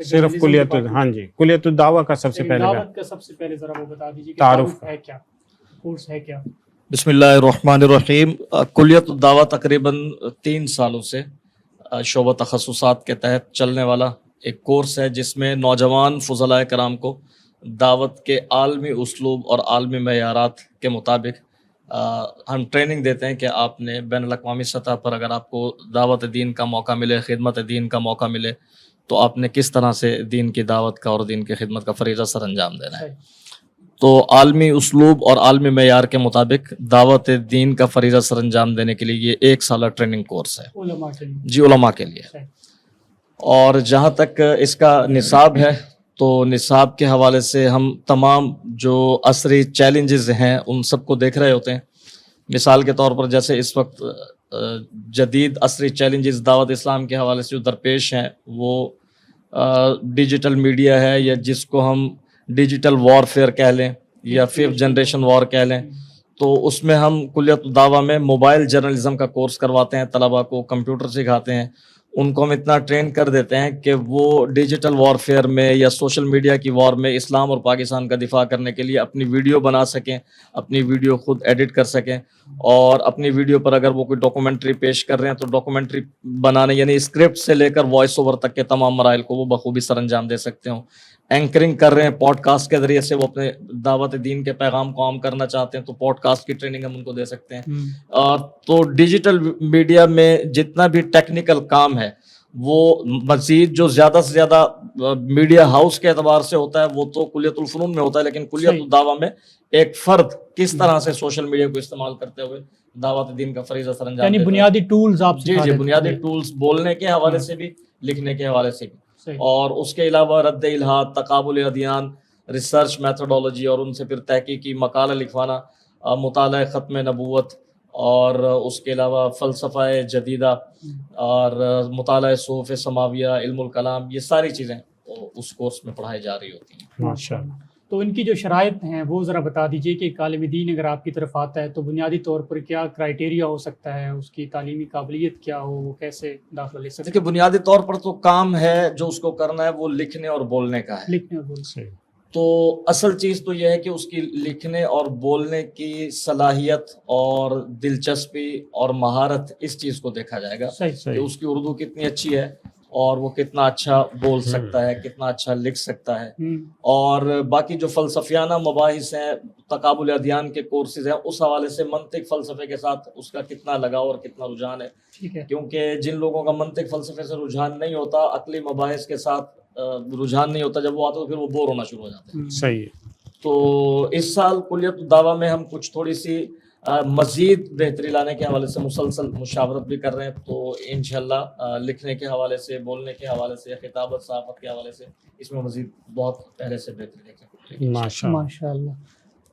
صرف کلیت، ہاں جی، کلیت الدعوہ کا سب سے پہلے دعوت کا سب سے پہلے ذرا وہ بتا دیجیے کہ تعارف ہے کیا، کورس ہے کیا؟ بسم اللہ الرحمن الرحیم۔ کلیت الدعوہ تقریباً 3 سالوں سے شعبہ تخصصات کے تحت چلنے والا ایک کورس ہے، جس میں نوجوان فضلاء کرام کو دعوت کے عالمی اسلوب اور عالمی معیارات کے مطابق ہم ٹریننگ دیتے ہیں کہ آپ نے بین الاقوامی سطح پر اگر آپ کو دعوت دین کا موقع ملے، خدمت دین کا موقع ملے، تو آپ نے کس طرح سے دین کی دعوت کا اور دین کی خدمت کا فریضہ سر انجام دینا ہے۔ تو عالمی اسلوب اور عالمی معیار کے مطابق دعوت دین کا فریضہ سر انجام دینے کے لیے یہ 1 سالہ ٹریننگ کورس ہے علماء کے لیے؟ جی، علماء کے لیے۔ اور جہاں تک اس کا نصاب ہے، تو نصاب کے حوالے سے ہم تمام جو عصری چیلنجز ہیں ان سب کو دیکھ رہے ہوتے ہیں۔ مثال کے طور پر جیسے اس وقت جدید عصری چیلنجز دعوت اسلام کے حوالے سے جو درپیش ہیں، وہ ڈیجیٹل میڈیا ہے، یا جس کو ہم ڈیجیٹل وارفیئر کہہ لیں یا 5th جنریشن وار کہہ لیں۔ تو اس میں ہم کلیت الدعوہ میں موبائل جرنلزم کا کورس کرواتے ہیں، طلباء کو کمپیوٹر سکھاتے ہیں، ان کو ہم اتنا ٹرین کر دیتے ہیں کہ وہ ڈیجیٹل وارفیئر میں یا سوشل میڈیا کی وار میں اسلام اور پاکستان کا دفاع کرنے کے لیے اپنی ویڈیو بنا سکیں، اپنی ویڈیو خود ایڈٹ کر سکیں، اور اپنی ویڈیو پر اگر وہ کوئی ڈاکومنٹری پیش کر رہے ہیں تو ڈاکومنٹری بنانے، یعنی اسکرپٹ سے لے کر وائس اوور تک کے تمام مراحل کو وہ بخوبی سر انجام دے سکتے ہوں۔ اینکرنگ کر رہے ہیں پوڈ کاسٹ کے ذریعے سے، وہ اپنے دعوت دین کے پیغام کو عام کرنا چاہتے ہیں تو پوڈ کاسٹ کی ٹریننگ ہم ان کو دے سکتے ہیں۔ تو ڈیجیٹل میڈیا میں جتنا بھی ٹیکنیکل کام ہے، وہ مزید جو زیادہ سے زیادہ میڈیا ہاؤس کے اعتبار سے ہوتا ہے وہ تو کلیت الفنون میں ہوتا ہے، لیکن کلیت الدعوہ میں ایک فرد کس طرح سے سوشل میڈیا کو استعمال کرتے ہوئے دعوت دین کا فریضہ سر انجام یعنی بنیادی ٹولز آپ جی بنیادی ٹولز بولنے کے حوالے سے بھی، لکھنے کے حوالے سے بھی، اور اس کے علاوہ رد الحاد، تقابل ادیان، ریسرچ میتھڈولوجی، اور ان سے پھر تحقیقی مقالہ لکھوانا، مطالعہ ختم نبوت، اور اس کے علاوہ فلسفہ جدیدہ اور مطالعہ صحف سماویہ، علم الکلام، یہ ساری چیزیں اس کورس میں پڑھائی جا رہی ہوتی ہیں۔ ماشاءاللہ۔ تو ان کی جو شرائط ہیں وہ ذرا بتا دیجیے کہ ایک عالم دین اگر آپ کی طرف آتا ہے تو بنیادی طور پر کیا کرائیٹیریا ہو سکتا ہے، اس کی تعلیمی قابلیت کیا ہو، وہ کیسے داخلہ لے سکتے ہیں؟ دیکھیے، بنیادی طور پر تو کام ہے جو اس کو کرنا ہے وہ لکھنے اور بولنے کا ہے۔ لکھنے اور بولنے، تو اصل چیز تو یہ ہے کہ اس کی لکھنے اور بولنے کی صلاحیت اور دلچسپی اور مہارت، اس چیز کو دیکھا جائے گا کہ اس کی اردو کتنی اچھی ہے اور وہ کتنا اچھا بول سکتا ہے، کتنا اچھا لکھ سکتا ہے۔ اور باقی جو فلسفیانہ مباحث ہیں، تقابل ادیان کے کورسز ہیں، اس حوالے سے منطق فلسفے کے ساتھ اس کا کتنا لگاؤ اور کتنا رجحان ہے، کیونکہ جن لوگوں کا منطق فلسفے سے رجحان نہیں ہوتا، عقلی مباحث کے ساتھ رجحان نہیں ہوتا، جب وہ آتے تو پھر وہ بور ہونا شروع ہو جاتے ہیں۔ صحیح ہے۔ تو اس سال کلیت الدعوہ میں ہم کچھ تھوڑی سی مزید بہتری لانے کے حوالے سے مسلسل مشاورت بھی کر رہے ہیں، تو انشاءاللہ لکھنے کے حوالے سے، بولنے کے حوالے سے، خطابت صحافت کے حوالے سے اس میں مزید بہت پہلے سے بہتری دیکھیں گے ماشاءاللہ۔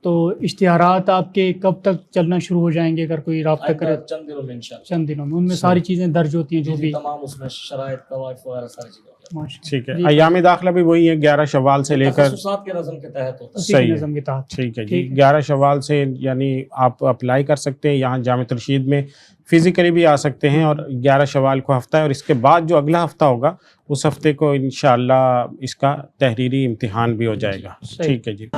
تو اشتہارات آپ کے کب تک چلنا شروع ہو جائیں گے اگر کوئی رابطہ کرے؟ چند دنوں میں انشاءاللہ، چند دنوں میں ان میں ساری چیزیں درج ہوتی ہیں جو بھی تمام اس میں شرائط، قواعد وغیرہ ساری چیزیں۔ ٹھیک ہے، ایام داخلہ بھی وہی ہے 11 شوال سے لے کر، تخصصات کے نظم کے تحت ہوتا ہے۔ صحیح نظم کے تحت، ٹھیک ہے جی، 11 شوال سے یعنی آپ اپلائی کر سکتے ہیں، یہاں جامعۃ الرشید میں فزیکلی بھی آ سکتے ہیں، اور 11 شوال کو ہفتہ ہے، اور اس کے بعد جو اگلا ہفتہ ہوگا اس ہفتے کو انشاءاللہ اس کا تحریری امتحان بھی ہو جائے گا۔ ٹھیک ہے جی۔